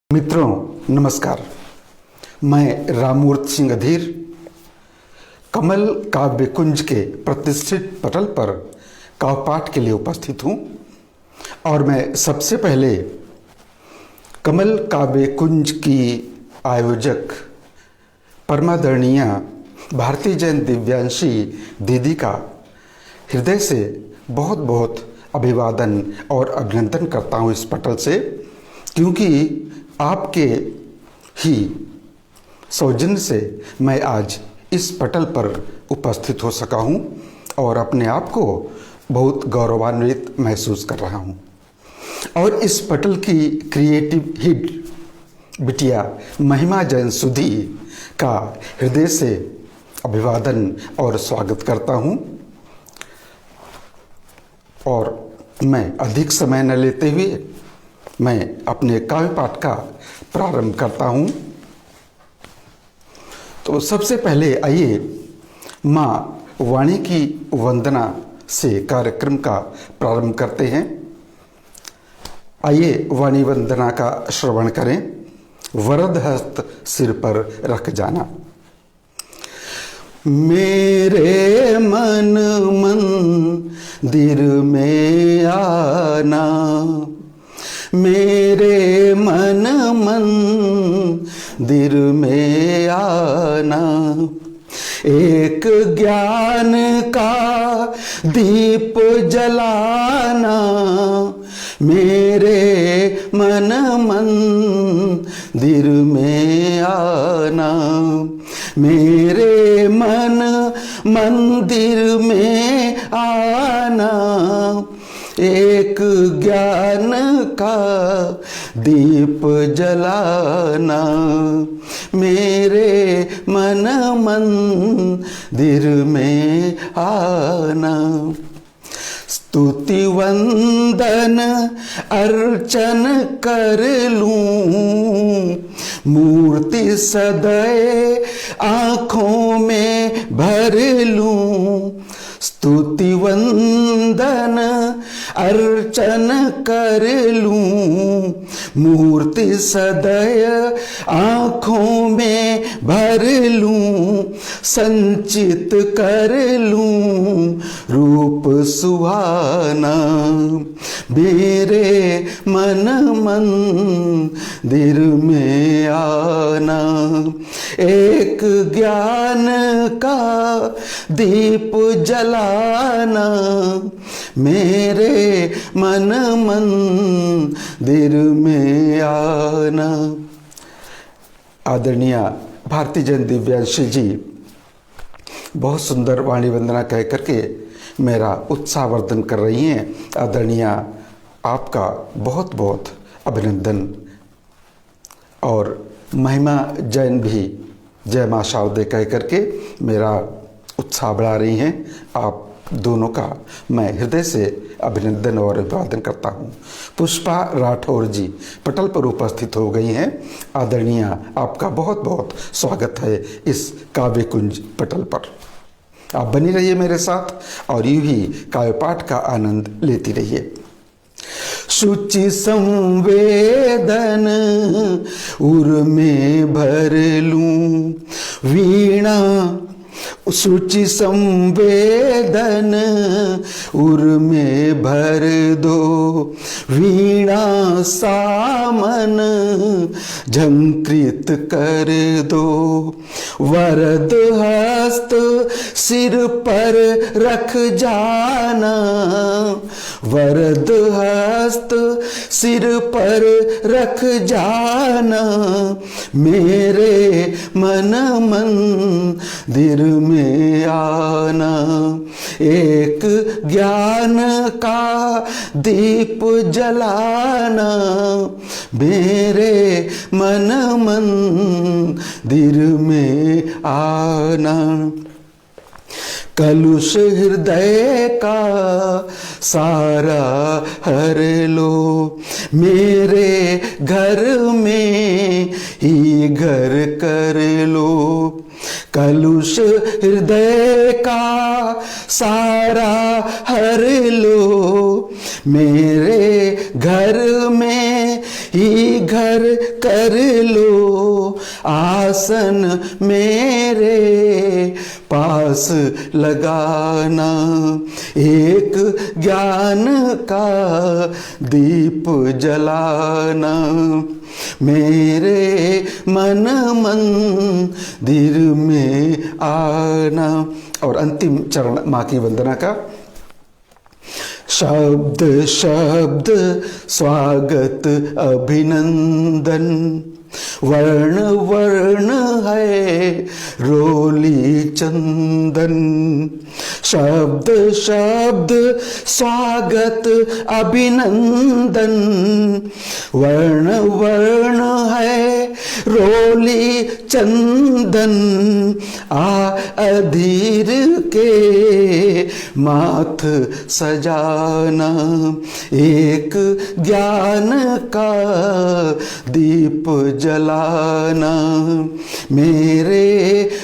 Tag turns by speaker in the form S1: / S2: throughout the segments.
S1: मित्रों नमस्कार। मैं राममूर्ति सिंह अधीर कमल काव्य कुंज के प्रतिष्ठित पटल पर काव्य पाठ के लिए उपस्थित हूँ और मैं सबसे पहले कमल काव्य कुंज की आयोजक परमादरणीय भारती जैन दिव्यांशी दीदी का हृदय से बहुत बहुत अभिवादन और अभिनंदन करता हूँ इस पटल से, क्योंकि आपके ही सौजन्य से मैं आज इस पटल पर उपस्थित हो सका हूँ और अपने आप को बहुत गौरवान्वित महसूस कर रहा हूँ। और इस पटल की क्रिएटिव हिट बिटिया महिमा जैन सुधी का हृदय से अभिवादन और स्वागत करता हूँ। और मैं अधिक समय न लेते हुए मैं अपने काव्य पाठ का प्रारंभ करता हूँ। तो सबसे पहले आइए माँ वाणी की वंदना से कार्यक्रम का प्रारंभ करते हैं। आइए वाणी वंदना का श्रवण करें। वरद हस्त सिर पर रख जाना। मेरे मन मंदिर में आना, मेरे मन मंदिर में आना, एक ज्ञान का दीप जलाना, मेरे मन मंदिर में आना, मेरे मन मंदिर में आना, एक ज्ञान का दीप जलाना, मेरे मन मंदिर में आना। स्तुति वंदन अर्चन कर लूं, मूर्ति सदैव आँखों में भर लूं। स्तुति वंदन अर्चन कर लूं, मूर्ति सदैव आँखों में भर लूं। संचित कर लूं रूप सुहाना, मेरे मन मंदिर में आना, एक ज्ञान का दीप जलाना, मेरे मन मंदिर में आना। आदरणीय भारती जैन दिव्यांशी जी बहुत सुंदर वाणी वंदना कह करके मेरा उत्साहवर्धन कर रही हैं। आदरणीय आपका बहुत बहुत अभिनंदन। और महिमा जैन भी जय मां शारदे कह करके मेरा उत्साह बढ़ा रही हैं। आप दोनों का मैं हृदय से अभिनंदन और अभिवादन करता हूँ। पुष्पा राठौर जी पटल पर उपस्थित हो गई हैं। आदरणीय आपका बहुत बहुत स्वागत है इस काव्य कुंज पटल पर। आप बनी रहिए मेरे साथ और यूं ही काव्य पाठ का आनंद लेती रहिए। शुचि संवेदन उर में भर लूं वीणा, शुचि संवेदन उर में भर दो वीणा, सामन झंकृत कर दो। वरद हस्त सिर पर रख जाना, वरद हस्त सिर पर रख जाना, मेरे मन मंदिर में आना, एक ज्ञान का दीप जलाना, मेरे मन मंदिर में आना। कलुष हृदय का सारा हर लो, मेरे घर में ही घर कर लो। कलुष हृदय का सारा हर लो, मेरे घर में ही घर कर लो, आसन मेरे पास लगाना, एक ज्ञान का दीप जलाना, मेरे मन मंदिर में आना। और अंतिम चरण माँ की वंदना का, शब्द शब्द स्वागत अभिनंदन, वर्ण वर्ण है रोली चंदन, शब्द शब्द स्वागत अभिनंदन, वर्ण वर्ण है रोली चंदन, अधीर के माथ सजाना, एक ज्ञान का दीप जलाना, मेरे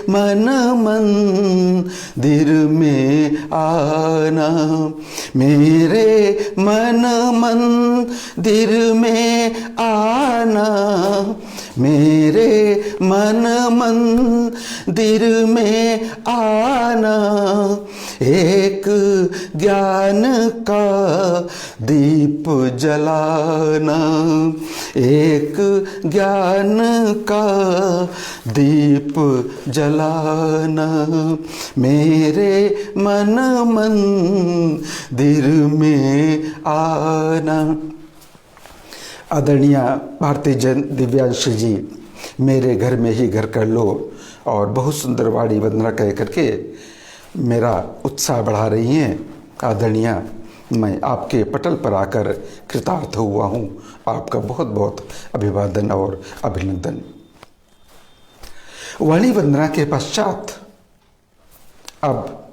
S1: मन मंदिर में आना, मेरे मन मंदिर में आना, मेरे मन मंदिर में आना, एक ज्ञान का दीप जलाना, एक ज्ञान का दीप जलाना, मेरे मन मंदिर में आना। आदरणीय भारती जन दिव्यांशी जी, मेरे घर में ही घर कर लो और बहुत सुंदर वाणी वंदना कह करके मेरा उत्साह बढ़ा रही हैं। आदरणीय, मैं आपके पटल पर आकर कृतार्थ हुआ हूँ। आपका बहुत बहुत अभिवादन और अभिनंदन। वाणी वंदना के पश्चात अब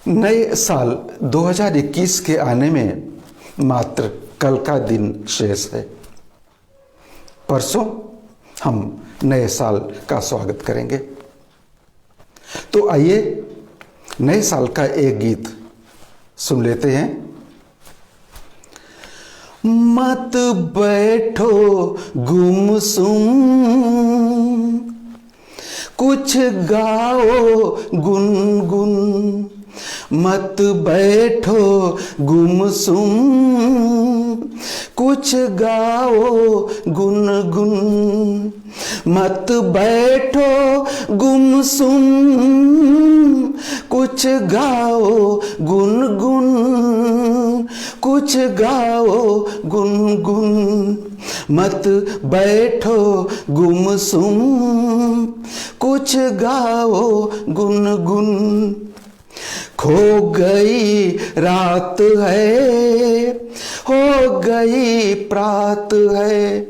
S1: नए साल 2021 के आने में मात्र कल का दिन शेष है। परसों हम नए साल का स्वागत करेंगे। तो आइए नए साल का एक गीत सुन लेते हैं। मत बैठो गुमसुम, कुछ गाओ गुनगुन, मत बैठो गुमसुम, कुछ गाओ गुनगुन, मत बैठो गुमसुम, कुछ गाओ गुनगुन, कुछ गाओ गुनगुन, मत बैठो गुमसुम, कुछ गाओ गुनगुन। खो गई रात है, हो गई प्रात है,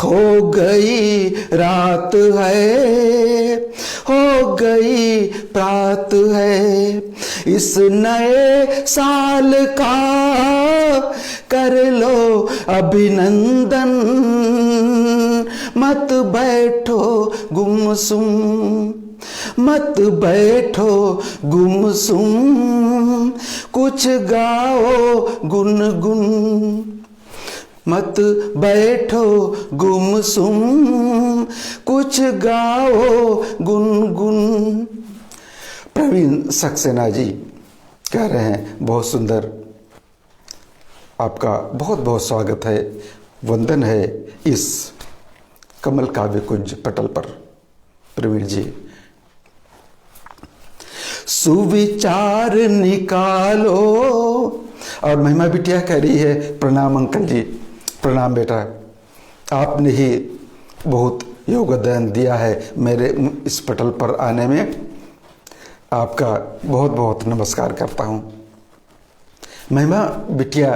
S1: खो गई रात है, हो गई प्रात है, इस नए साल का कर लो अभिनंदन, मत बैठो गुमसुम, मत बैठो गुमसुम, कुछ गाओ गुनगुन, मत बैठो गुमसुम, कुछ गाओ गुनगुन। प्रवीण सक्सेना जी कह रहे हैं, बहुत सुंदर, आपका बहुत बहुत स्वागत है, वंदन है इस कमल काव्य कुंज पटल पर। प्रवीण जी, सुविचार निकालो। और महिमा बिटिया कह रही है, प्रणाम अंकल जी, प्रणाम बेटा, आपने ही बहुत योगदान दिया है मेरे इस पटल पर आने में। आपका बहुत बहुत नमस्कार करता हूँ। महिमा बिटिया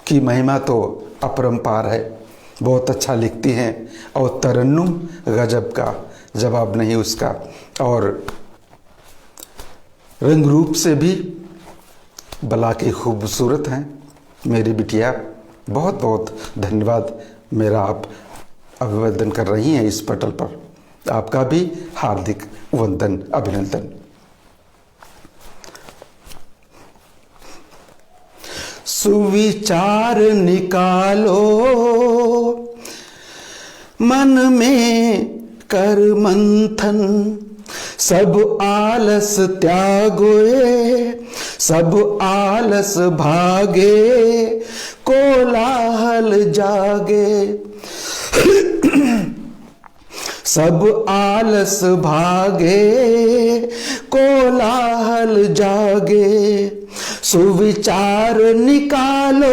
S1: की महिमा तो अपरंपार है, बहुत अच्छा लिखती हैं और तरन्नुम गजब का, जवाब नहीं उसका। और रंग रूप से भी बला के खूबसूरत हैं मेरी बिटिया। बहुत बहुत धन्यवाद, मेरा आप अभिवादन कर रही हैं इस पटल पर। आपका भी हार्दिक वंदन, अभिनंदन। सुविचार निकालो, मन में कर मंथन, सब आलस त्यागोए, सब आलस भागे, कोलाहल जागे। सब आलस भागे, कोलाहल जागे, सुविचार निकालो,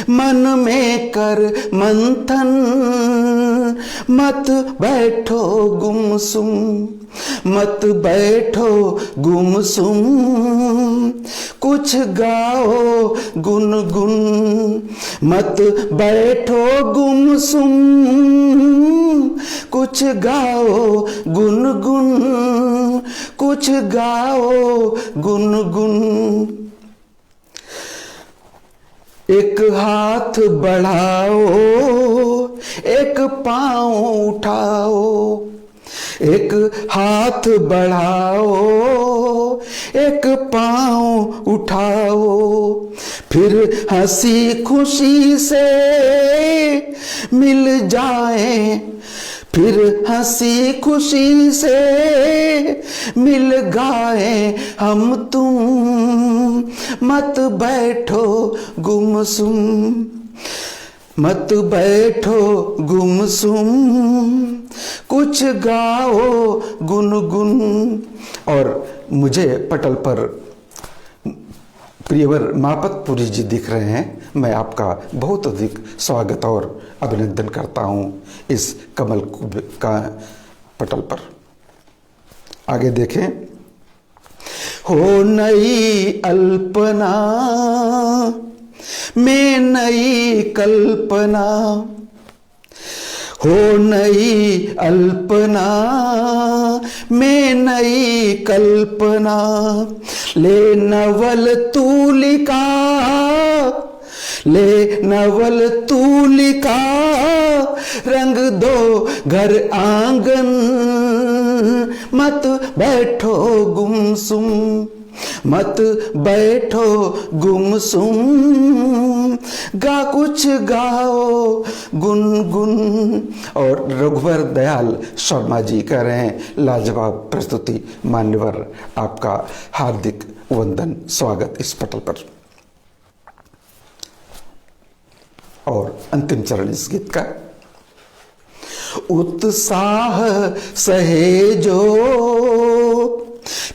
S1: मन में कर मंथन, मत बैठो गुमसुम, मत बैठो गुमसुम, कुछ गाओ गुनगुन, मत बैठो गुमसुम, कुछ गाओ गुनगुन, कुछ गाओ गुनगुन। एक हाथ बढ़ाओ, एक पाँव उठाओ, एक हाथ बढ़ाओ, एक पाँव उठाओ, फिर हंसी खुशी से मिल जाए, फिर हंसी खुशी से मिल गाए हम तुम, मत बैठो गुमसुम, मत बैठो गुमसुम, कुछ गाओ गुनगुन। और मुझे पटल पर प्रियवर मापतपुरी जी दिख रहे हैं। मैं आपका बहुत अधिक स्वागत और अभिनंदन करता हूं इस कमल का पटल पर। आगे देखें। हो नई अल्पना में नई कल्पना, हो नई अल्पना में नई कल्पना, ले नवल तूलिका, ले नवल तूलिका, रंग दो घर आंगन, मत बैठो गुमसुम, मत बैठो गुमसुम, गा कुछ गाओ गुनगुन। और रघुवर दयाल शर्मा जी कह रहे हैं लाजवाब प्रस्तुति, मान्यवर आपका हार्दिक वंदन, स्वागत इस पटल पर। और अंतिम चरण इस गीत का। उत्साह सहेजो,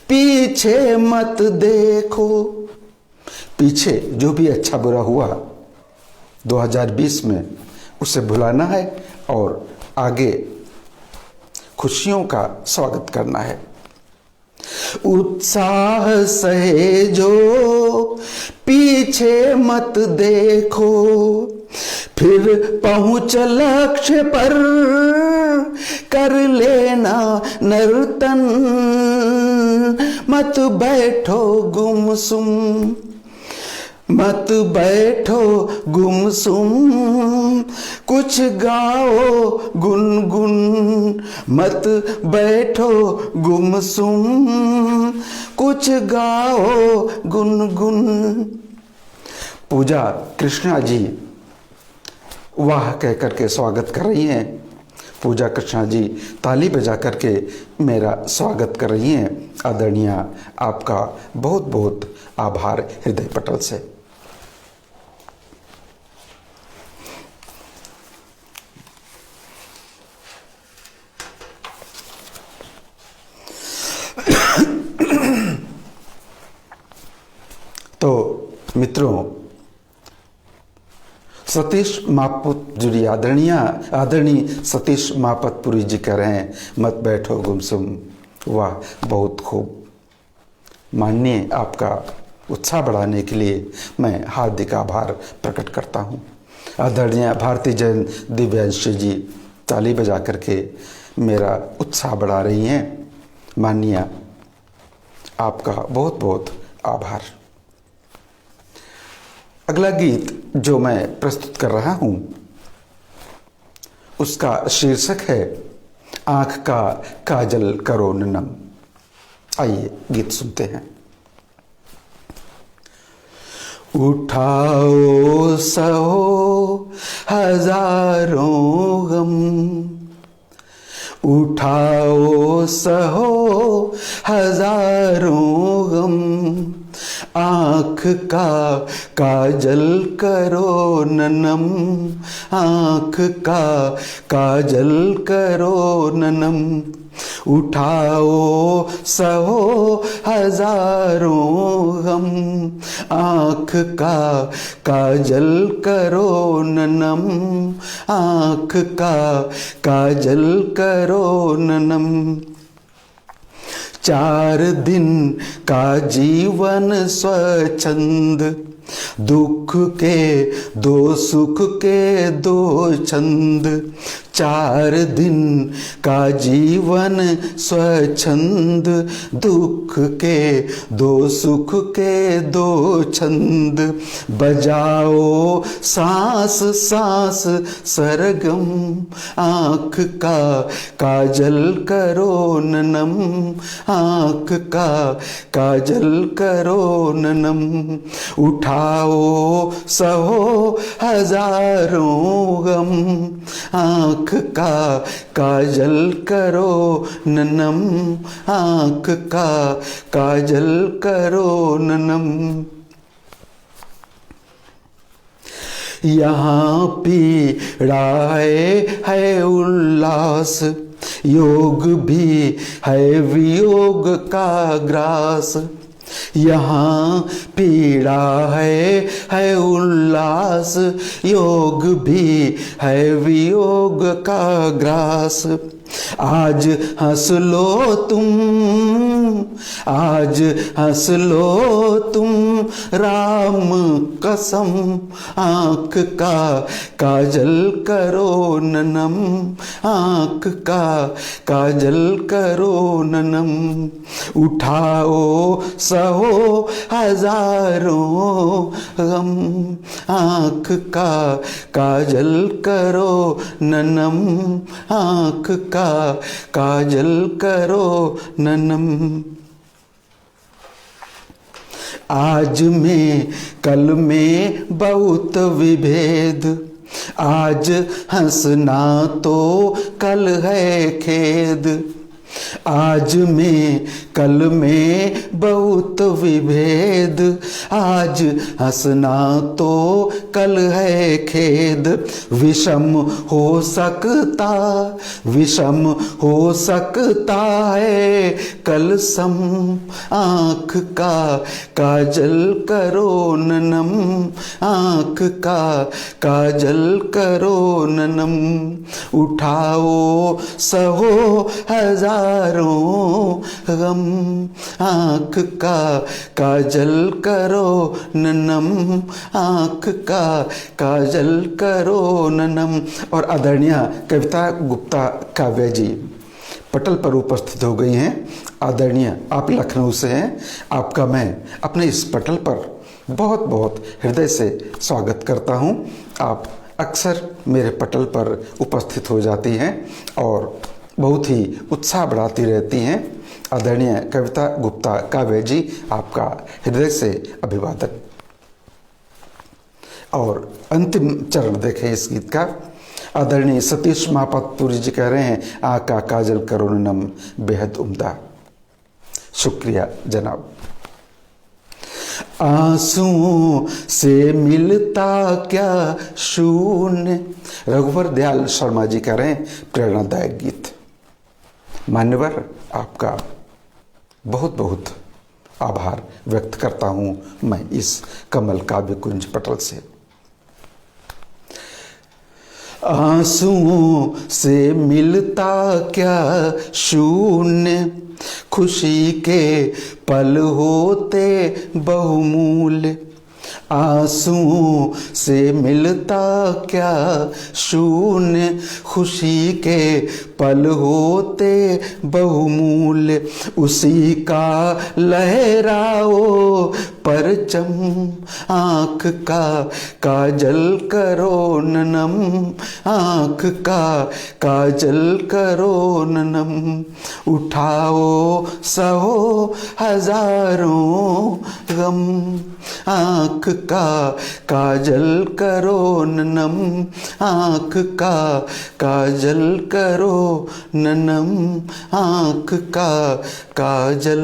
S1: पीछे मत देखो, पीछे जो भी अच्छा बुरा हुआ 2020 में उसे भुलाना है और आगे खुशियों का स्वागत करना है। उत्साह सहेजो, पीछे मत देखो, फिर पहुंच लक्ष्य पर कर लेना नर्तन, मत बैठो गुमसुम, मत बैठो गुमसुम, कुछ गाओ गुनगुन, मत बैठो गुमसुम, कुछ गाओ गुनगुन। पूजा कृष्णा जी वाह कह करके स्वागत कर रही हैं। पूजा कृष्णा जी ताली बजा करके मेरा स्वागत कर रही हैं। आदरणीय आपका बहुत बहुत आभार हृदय पटल से। तो मित्रों, सतीश मापतपुरी आदरणीय सतीश मापतपुरी जी कह रहे हैं मत बैठो गुमसुम। वाह, बहुत खूब। माननीय आपका उत्साह बढ़ाने के लिए मैं हार्दिक आभार प्रकट करता हूँ। आदरणीय भारती जैन दिव्यांशी जी ताली बजा करके मेरा उत्साह बढ़ा रही हैं। माननीय आपका बहुत बहुत आभार। अगला गीत जो मैं प्रस्तुत कर रहा हूं उसका शीर्षक है आंख का काजल करो नम। आइए गीत सुनते हैं। उठाओ सहो हजारों गम, उठाओ सहो हजारों गम, आँख का काजल करो ननम, आँख का काजल करो ननम, उठाओ सहो हजारों गम, आँख का काजल करो ननम, आँख का काजल करो ननम। 4 दिन का जीवन स्वच्छंद, दुख के 2 सुख के 2 छंद, 4 दिन का जीवन स्वच्छंद, दुख के 2 सुख के 2 छंद, बजाओ सांस सांस सरगम, आँख का काजल करो ननम, आँख का काजल करो ननम, उठाओ सहो हजारों गम, आँख का काजल करो ननम, आँख का काजल करो ननम। यहाँ पीड़ा है उल्लास, योग भी है वियोग का ग्रास, यहाँ पीड़ा है उल्लास, योग भी है वियोग का ग्रास, आज हंस लो तुम, आज हंस लो तुम राम कसम, आँख का काजल करो ननम, आँख का काजल करो ननम, उठाओ सहो हजारों गम, आँख का काजल करो ननम, आँख का काजल करो ननम। आज में कल में बहुत विभेद, आज हंसना तो कल है खेद, आज में कल में बहुत विभेद, आज हंसना तो कल है खेद, विषम हो सकता, विषम हो सकता है कल सम, आँख का काजल करो ननम, आँख का काजल करो ननम, उठाओ सहो हजारों गम, आँख का काजल करो ननम, आँख का काजल करो ननम। और आदरणीय कविता गुप्ता काव्या जी पटल पर उपस्थित हो गई हैं। आदरणीय आप लखनऊ से हैं, आपका मैं अपने इस पटल पर बहुत बहुत हृदय से स्वागत करता हूं। आप अक्सर मेरे पटल पर उपस्थित हो जाती हैं और बहुत ही उत्साह बढ़ाती रहती हैं। आदरणीय कविता गुप्ता काव्या जी, आपका हृदय से अभिवादन। और अंतिम चरण देखें इस गीत का। आदरणीय सतीश महापात्रपुरी जी कह रहे हैं, आका काजल करो ननम बेहद उम्दा। शुक्रिया जनाब। आंसुओं से मिलता क्या शून्य, रघुवर दयाल शर्मा जी कह रहे हैं, प्रेरणादायक गीत। मान्यवर आपका बहुत बहुत आभार व्यक्त करता हूं मैं इस कमल काव्य कुंज पटल से। आंसुओं से मिलता क्या शून्य, खुशी के पल होते बहुमूल्य, आंसुओं से मिलता क्या शून्य, खुशी के पल होते बहुमूल्य, उसी का लहराओ परचम, आँख का काजल करो ननम, आँख का काजल करो ननम, उठाओ सहो हजारों गम, आँख का काजल करो ननम, आँख का काजल करो ननम, आँख का काजल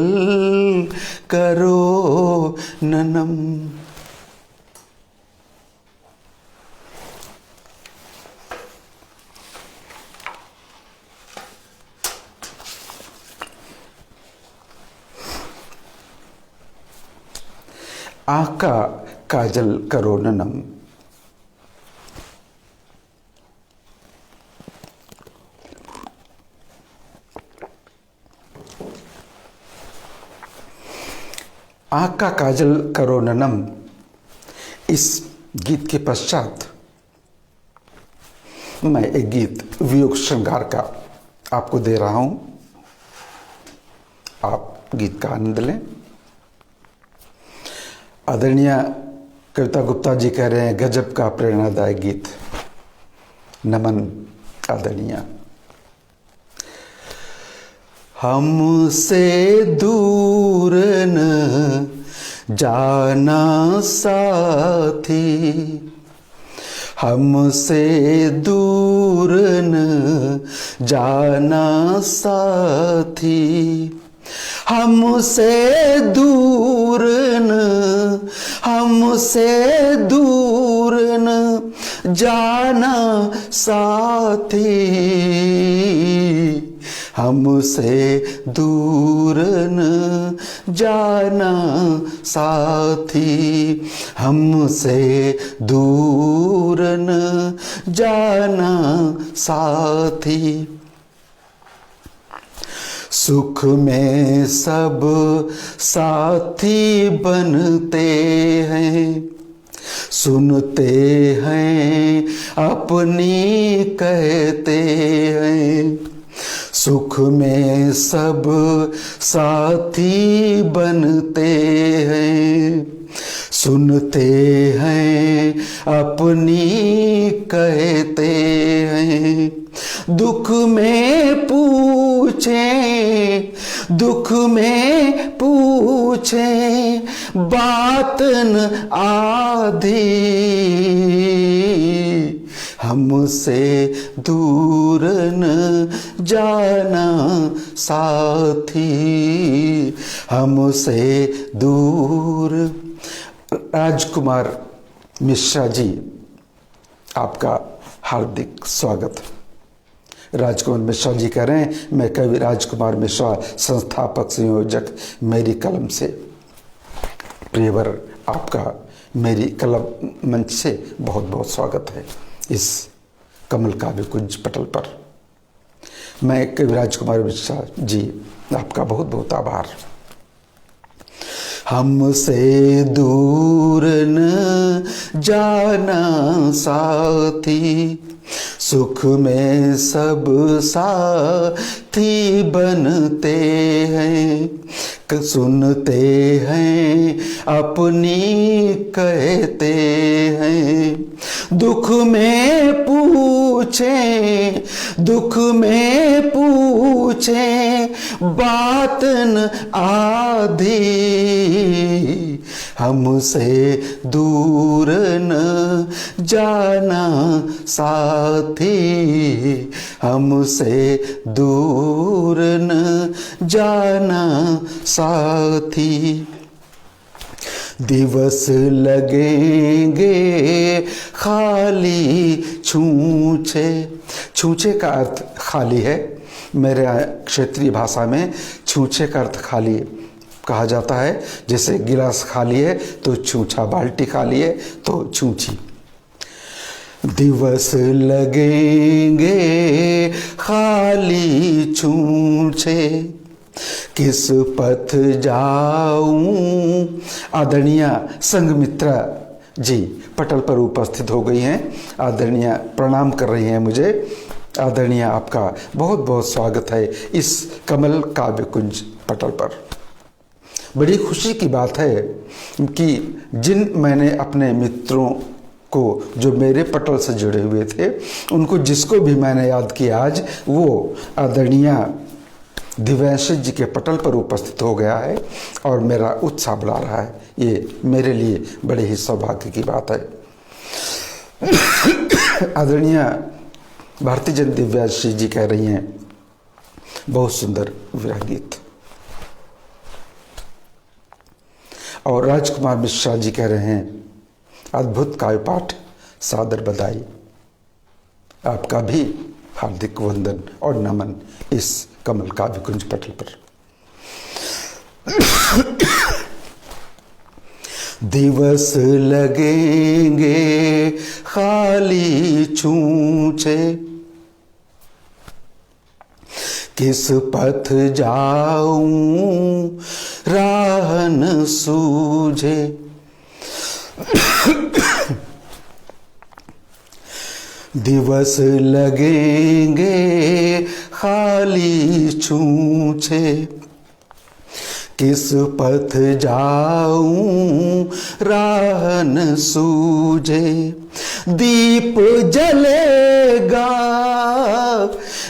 S1: करो ननम। आँख का काजल करो ननम। आँख का काजल करो ननम, इस गीत के पश्चात मैं एक गीत वियोग श्रृंगार का आपको दे रहा हूं। आप गीत का आनंद लें। आदरणीय कविता गुप्ता जी कह रहे हैं गजब का प्रेरणादायक गीत। नमन आदरणीय। हमसे दूर न जाना साथी, हमसे दूर न जाना साथी, हमसे दूर न, हमसे दूर न जाना साथी, हमसे दूर न जाना साथी, हमसे दूर न जाना साथी। सुख में सब साथी बनते हैं, सुनते हैं अपनी कहते हैं, सुख में सब साथी बनते हैं, सुनते हैं अपनी कहते हैं, दुख में पूछें, दुख में पूछें बात न आधी, हमसे दूर न जाना साथी, हमसे दूर। राजकुमार मिश्रा जी, आपका हार्दिक स्वागत। राजकुमार मिश्रा जी कह रहे हैं मैं कवि राजकुमार मिश्रा, संस्थापक संयोजक मेरी कलम से। प्रियवर, आपका मेरी कलम मंच से बहुत बहुत स्वागत है इस कमल काव्य कुंज पटल पर। मैं कवि राजकुमार मिश्रा जी, आपका बहुत बहुत आभार। हमसे दूर न जाना साथी, सुख में सब साथी बनते हैं, सुनते हैं अपनी कहते हैं, दुख में पूछें, दुख में पूछें बात न आधी, हमसे दूर न जाना साथी, हमसे दूर न जाना साथी। दिवस लगेंगे खाली छूछे, छूछे का अर्थ खाली है, मेरे क्षेत्रीय भाषा में छूछे का अर्थ खाली कहा जाता है। जैसे गिलास खाली है तो छूछा, बाल्टी खाली है तो छूछी। दिवस लगेंगे खाली छूछे, किस पथ जाऊं। आदरणीय संघमित्रा जी पटल पर उपस्थित हो गई हैं, आदरणीय प्रणाम कर रही हैं मुझे। आदरणीय, आपका बहुत बहुत स्वागत है इस कमल काव्य कुंज पटल पर। बड़ी खुशी की बात है कि जिन मैंने अपने मित्रों को जो मेरे पटल से जुड़े हुए थे, उनको जिसको भी मैंने याद किया आज, वो आदरणीय दिव्यांशी जी के पटल पर उपस्थित हो गया है और मेरा उत्साह बढ़ा रहा है। ये मेरे लिए बड़े ही सौभाग्य की बात है। आदरणीय भारती जन दिव्यांशी जी कह रही हैं, बहुत सुंदर विरह गीत। और राजकुमार मिश्रा जी कह रहे हैं, अद्भुत काव्य पाठ, सादर बधाई। आपका भी हार्दिक वंदन और नमन इस कमल काव्य कुंज पटल पर। दिवस लगेंगे खाली छूछे, किस पथ जाऊं राह न सूझे। दिवस लगेंगे खाली छूछे, किस पथ जाऊं राह न सूझे। दीप जलेगा,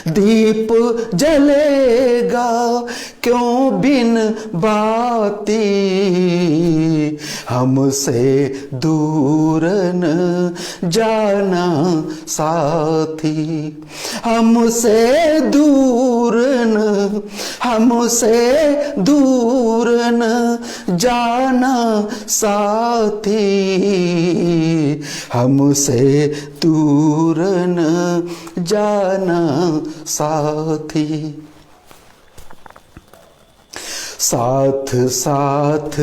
S1: दीप जलेगा, क्यों बिन बाती, हमसे दूर न जाना साथी। हमसे दूर न, हमसे दूर न जाना साथी, हमसे दूर न जाना साथी। साथ साथ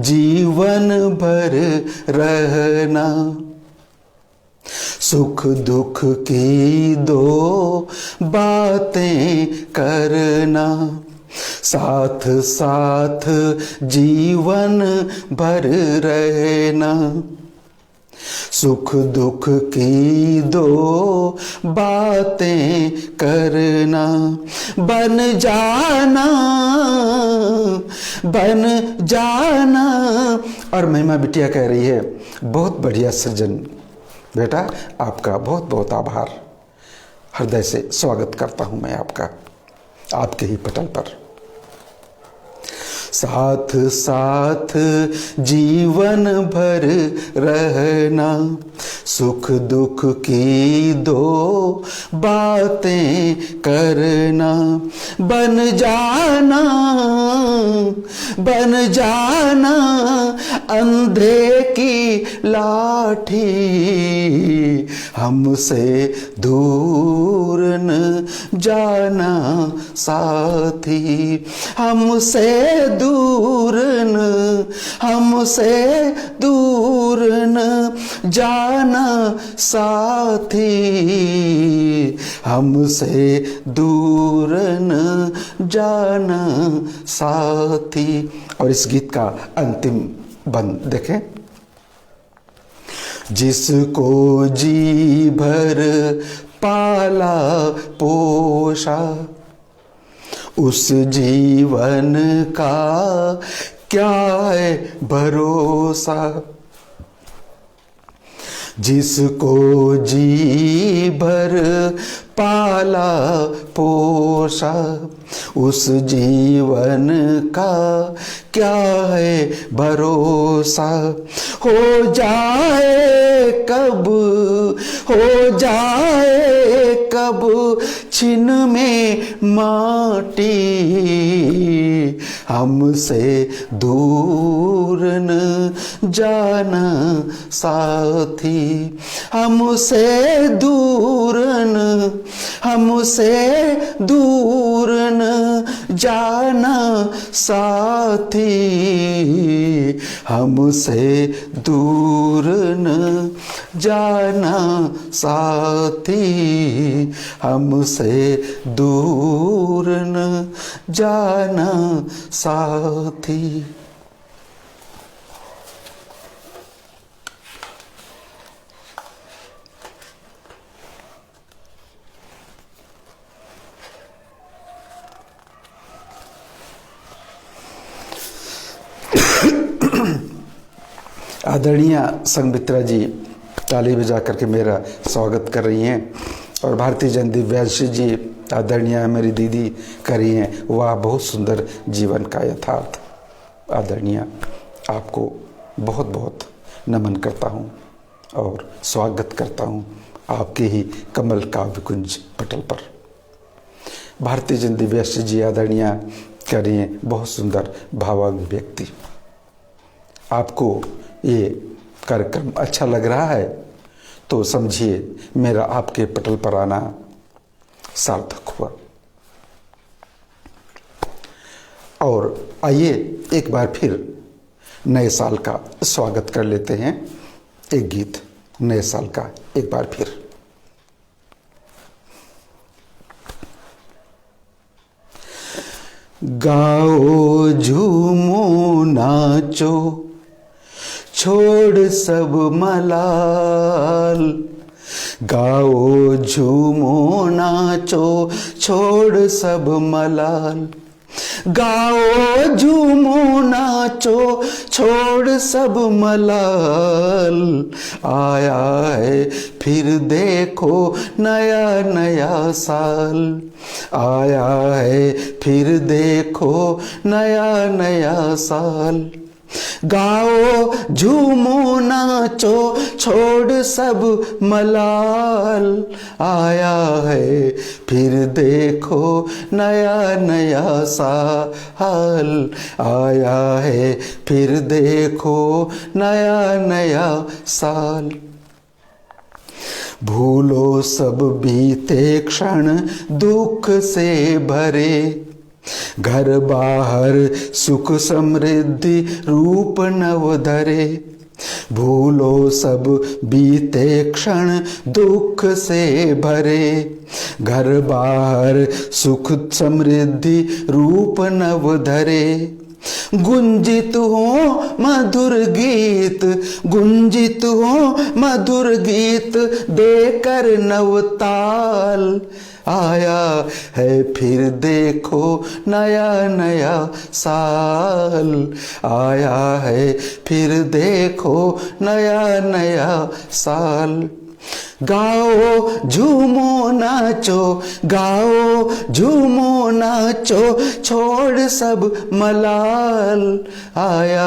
S1: जीवन भर रहना, सुख दुख की दो बातें करना। साथ साथ जीवन भर रहना, सुख दुख की दो बातें करना। बन जाना, बन जाना। और महिमा बिटिया कह रही है, बहुत बढ़िया सृजन बेटा, आपका बहुत बहुत आभार। हृदय से स्वागत करता हूं मैं आपका, आपके ही पटल पर। साथ साथ जीवन भर रहना, सुख दुख की दो बातें करना। बन जाना, बन जाना, अंधे की लाठी, हमसे दूर न जाना साथी। हमसे दूर न, हमसे दूर न जाना साथी, हमसे दूर न जाना साथी। और इस गीत का अंतिम बंद देखें। जिसको जी भर पाला पोषा, उस जीवन का क्या है भरोसा। जिसको जी भर पाला पोषा, उस जीवन का क्या है भरोसा। हो जाए कब, हो जाए कब छिन में माटी, हमसे दूर न जाना साथी। हमसे दूर न, हमसे दूर न जाना साथी, हमसे दूर न जाना साथी, हमसे दूर न जाना साथी। आदरणीय संघमित्रा जी ताली बजा करके मेरा स्वागत कर रही हैं और भारतीय जन दिव्यांशी जी आदरणीय मेरी दीदी कर रही हैं। वाह, बहुत सुंदर जीवन का यथार्थ। आदरणीय आपको बहुत बहुत नमन करता हूँ और स्वागत करता हूँ आपके ही कमल काव्य कुंज पटल पर। भारतीय जन दिव्यांशी जी आदरणीय कर रही हैं बहुत सुंदर भावाभिव्यक्ति। आपको ये कार्यक्रम अच्छा लग रहा है तो समझिए मेरा आपके पटल पर आना सार्थक हुआ। और आइए एक बार फिर नए साल का स्वागत कर लेते हैं। एक गीत नए साल का एक बार फिर। गाओ झूमो नाचो छोड़ सब मलाल, गाओ झूमो नाचो छोड़ सब मलाल, गाओ झूमो नाचो छोड़ सब मलाल, आया है फिर देखो नया नया साल, आया है फिर देखो नया नया साल, गाओ झूमो नाचो छोड़ सब मलाल, आया है फिर देखो नया नया साल, आया है फिर देखो नया नया साल। भूलो सब बीते क्षण दुख से भरे, घर बाहर सुख समृद्धि रूप नव धरे, भूलो सब बीते क्षण दुख से भरे, घर बाहर सुख समृद्धि रूप नव धरे, गुंजित हो मधुर गीत, गुंजित हो मधुर गीत देकर नवताल, आया है फिर देखो नया नया साल, आया है फिर देखो नया नया साल, गाओ झूमो नाचो, गाओ झूमो नाचो छोड़ सब मलाल, आया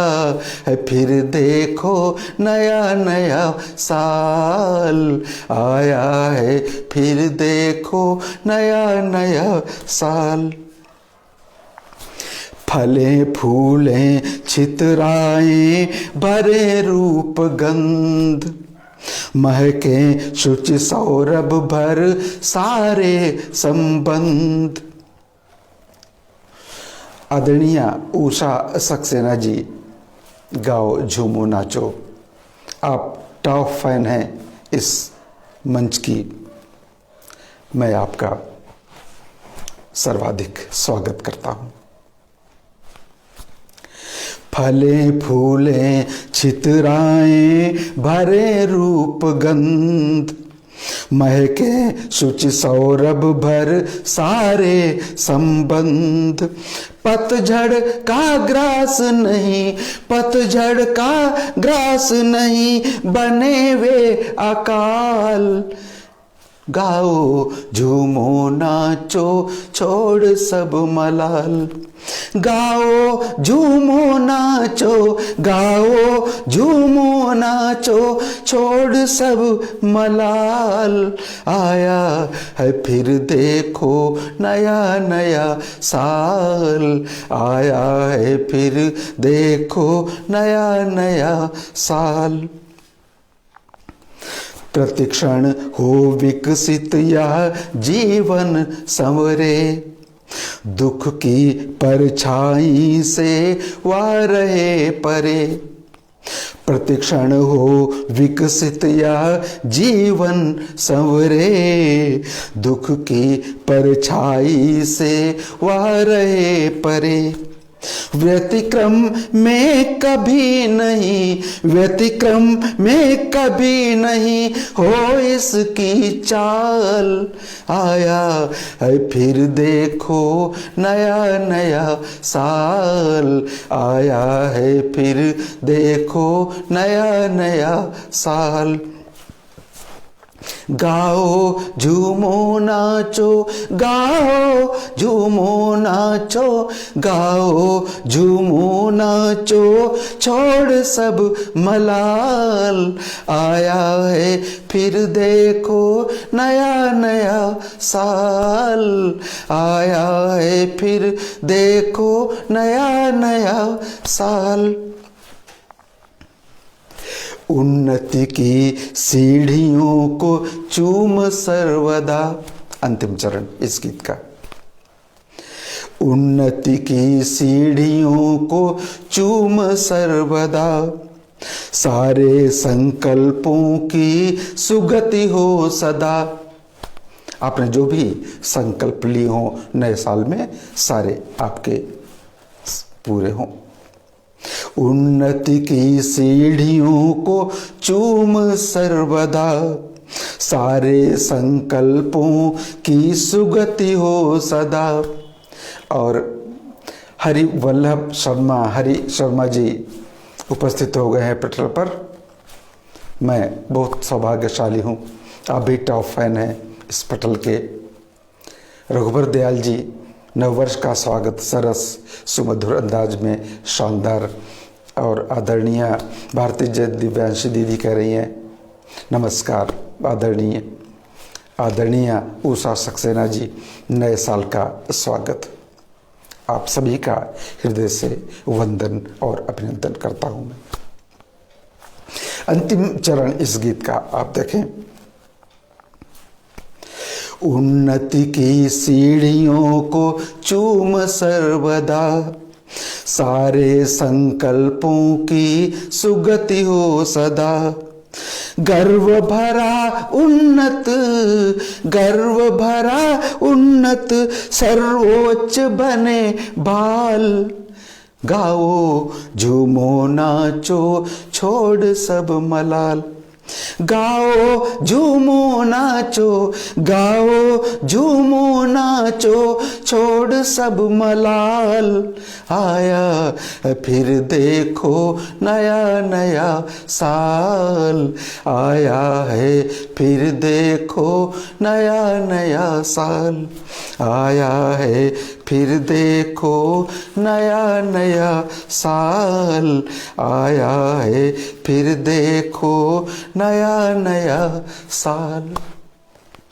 S1: है फिर देखो नया नया साल, आया है फिर देखो नया नया साल। फले फूलें छितराएं भरे रूप गंध, महके शुचि सौरभ भर सारे संबंध। आदरणीय उषा सक्सेना जी गाओ झूमो नाचो, आप टॉप फैन हैं इस मंच की, मैं आपका सर्वाधिक स्वागत करता हूं। फले फूले छितराएं भरे रूप गंध, महके शुचि सौरभ भर सारे संबंध, पतझड़ का ग्रास नहीं, पतझड़ का ग्रास नहीं बने वे अकाल, गाओ झूमो नाचो छोड़ सब मलाल, गाओ झूमो नाचो, गाओ झूमो नाचो छोड़ सब मलाल, आया है फिर देखो नया नया साल, आया है फिर देखो नया नया साल। प्रतिक्षण हो विकसित यह जीवन संवरे, दुख की परछाई से वह रहे परे, प्रतिक्षण हो विकसित यह जीवन संवरे, दुख की परछाई से वह रहे परे, व्यतिक्रम में कभी नहीं, व्यतिक्रम में कभी नहीं हो इसकी चाल। आया है फिर देखो नया नया साल, आया है फिर देखो नया नया साल। गाओ झूमो नाचो, गाओ झूमो नाचो, गाओ झूमो नाचो, छोड़ सब मलाल। आया है फिर देखो नया नया साल, आया है फिर देखो नया नया साल। उन्नति की सीढ़ियों को चूम सर्वदा, अंतिम चरण इस गीत का। उन्नति की सीढ़ियों को चूम सर्वदा, सारे संकल्पों की सुगति हो सदा। आपने जो भी संकल्प लिए हो नए साल में, सारे आपके पूरे हों। उन्नति की सीढ़ियों को चूम सर्वदा, सारे संकल्पों की सुगति हो सदा। और हरि वल्लभ शर्मा, हरि शर्मा जी उपस्थित हो गए हैं पटल पर। मैं बहुत सौभाग्यशाली हूँ, आप भी टॉप फैन हैं इस पटल के। रघुबर दयाल जी नववर्ष का स्वागत सरस सुमधुर अंदाज में शानदार। और आदरणीय भारती जय दिव्यांशी दीदी कह रही हैं नमस्कार आदरणीय उषा सक्सेना जी, नए साल का स्वागत। आप सभी का हृदय से वंदन और अभिनंदन करता हूं मैं। अंतिम चरण इस गीत का आप देखें। उन्नति की सीढ़ियों को चूम सर्वदा, सारे संकल्पों की सुगति हो सदा। गर्व भरा उन्नत सर्वोच्च बने बाल। गाओ झूमो नाचो छोड़ सब मलाल। गाओ झूमो नाचो, गाओ झूमो नाचो, छोड़ सब मलाल। आया फिर देखो नया नया साल, आया है फिर देखो नया नया साल, आया है फिर देखो नया नया साल, आया है फिर देखो नया नया साल।